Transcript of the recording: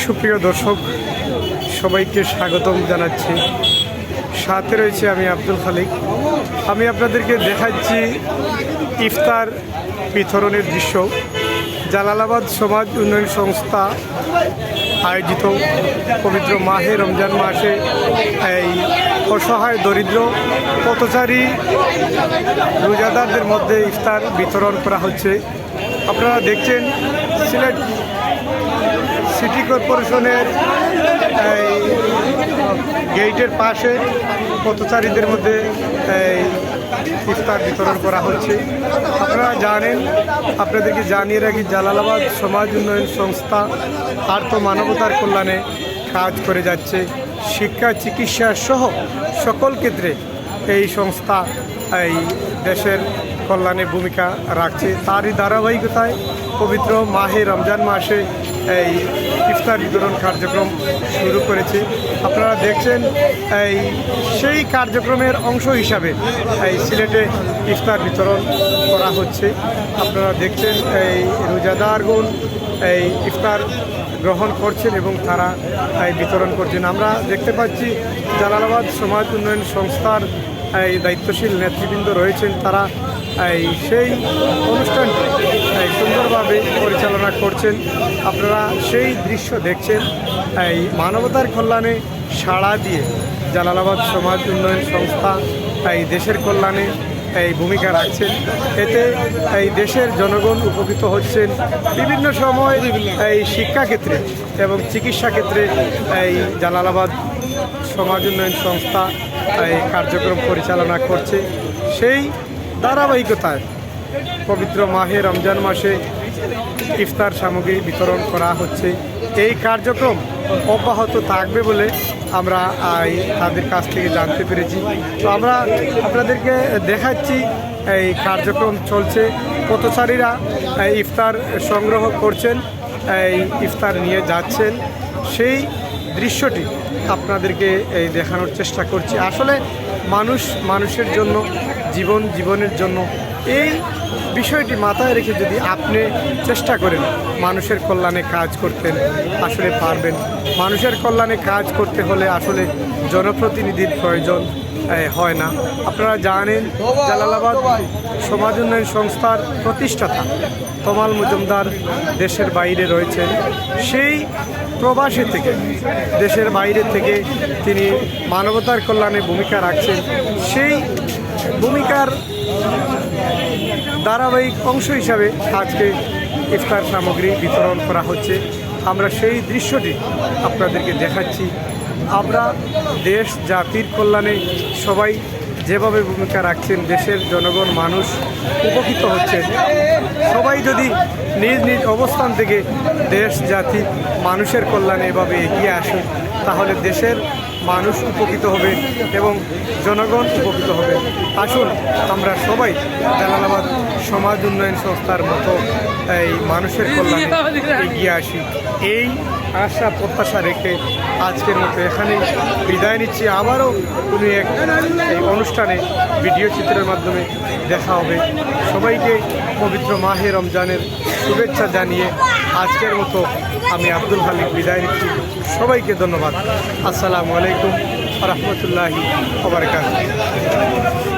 সুপ্রিয় দর্শক, সবাইকে স্বাগতম জানাচ্ছি। সাথে রয়েছে আমি আব্দুল খালিক। আমি আপনাদেরকে দেখাচ্ছি ইফতার বিতরণের দৃশ্য। জালালাবাদ সমাজ উন্নয়ন সংস্থা আয়োজিত পবিত্র মাহে রমজান মাসে এই অসহায় দরিদ্র পথচারী রোজাদারদের মধ্যে ইফতার বিতরণ করা হচ্ছে। আপনারা দেখছেন সিলেট সিটি কর্পোরেশনের এই গেটের পাশে পথচারীদের মধ্যে এই ইফতার বিতরণ করা হচ্ছে। আপনারা জানেন, আপনাদেরকে জানিয়ে রাখি, জালালাবাদ সমাজ উন্নয়ন সংস্থা আর্থ মানবতার কল্যাণে কাজ করে যাচ্ছে। শিক্ষা, চিকিৎসা সহ সকল ক্ষেত্রে এই সংস্থা এই দেশের কল্যাণে ভূমিকা রাখছে। তারই ধারাবাহিকতায় পবিত্র মাহে রমজান মাসে এই ইফতার বিতরণ কার্যক্রম শুরু করেছে। আপনারা দেখছেন এই সেই কার্যক্রমের অংশ হিসাবে এই সিলেটে ইফতার বিতরণ করা হচ্ছে। আপনারা দেখছেন এই রোজাদারগণ এই ইফতার গ্রহণ করছেন এবং তারা এই বিতরণ করছেন। আমরা দেখতে পাচ্ছি জালালাবাদ সমাজ উন্নয়ন সংস্থার এই দায়িত্বশীল নেতৃবৃন্দ রয়েছেন। তারা এই সেই অনুষ্ঠানটি সুন্দরভাবে পরিচালনা করছেন। আপনারা সেই দৃশ্য দেখছেন। এই মানবতার কল্যাণে সাড়া দিয়ে জালালাবাদ সমাজ উন্নয়ন সংস্থা এই দেশের কল্যাণে এই ভূমিকা রাখছেন। এতে এই দেশের জনগণ উপকৃত হচ্ছেন। বিভিন্ন সময় এই শিক্ষাক্ষেত্রে এবং চিকিৎসা ক্ষেত্রে এই জালালাবাদ সমাজ উন্নয়ন সংস্থা এই কার্যক্রম পরিচালনা করছে। সেই ধারাবাহিকতায় পবিত্র মাহে রমজান মাসে ইফতার সামগ্রী বিতরণ করা হচ্ছে। এই কার্যক্রম অব্যাহত থাকবে বলে আমরা তাদের কাছ থেকে জানতে পেরেছি। তো আমরা আপনাদেরকে দেখাচ্ছি এই কার্যক্রম চলছে। পথচারীরা ইফতার সংগ্রহ করছেন, এই ইফতার নিয়ে যাচ্ছেন। সেই দৃশ্যটি আপনাদেরকে এই দেখানোর চেষ্টা করছি। আসলে মানুষের জন্য, জীবনের জন্য এই বিষয়টি মাথায় রেখে যদি আপনি চেষ্টা করেন মানুষের কল্যাণে কাজ করতেন, আসলে পারবেন। মানুষের কল্যাণে কাজ করতে হলে আসলে জনপ্রতিনিধির প্রয়োজন হয় না। আপনারা জানেন, জালালাবাদ সমাজ উন্নয়ন সংস্থার প্রতিষ্ঠাতা তমাল মজুমদার দেশের বাইরে রয়েছেন। সেই প্রবাসী থেকে, দেশের বাইরে থেকে তিনি মানবতার কল্যাণে ভূমিকা রাখছেন। সেই ভূমিকার ধারাবাহিক অংশ হিসাবে আজকে ইফতার সামগ্রী বিতরণ করা হচ্ছে। আমরা সেই দৃশ্যটি আপনাদেরকে দেখাচ্ছি। আমরা দেশ জাতির কল্যাণে সবাই যেভাবে ভূমিকা রাখছেন, দেশের জনগণ মানুষ উপকৃত হচ্ছেন। সবাই যদি নিজ নিজ অবস্থান থেকে দেশ জাতি মানুষের কল্যাণে এভাবে এগিয়ে আসে, তাহলে দেশের মানুষ উপকৃত হবে এবং জনগণ উপকৃত হবে। আসুন আমরা সবাই জালালাবাদ সমাজ উন্নয়ন সংস্থার মতো এই মানুষের কল্যাণে এগিয়ে আসি। এই আশা প্রত্যাশা রেখে আজকের মতো এখানেই বিদায় নিচ্ছি। আবারও কোনো এক এই অনুষ্ঠানে ভিডিও চিত্রের মাধ্যমে দেখা হবে। সবাইকে পবিত্র মাহে রমজানের শুভেচ্ছা জানিয়ে আজকের মতো আমি আব্দুল খালিক বিদায় নিচ্ছি। সবাইকে ধন্যবাদ। আসসালামু আলাইকুম ওয়া রাহমাতুল্লাহি ওয়া বারাকাতুহু।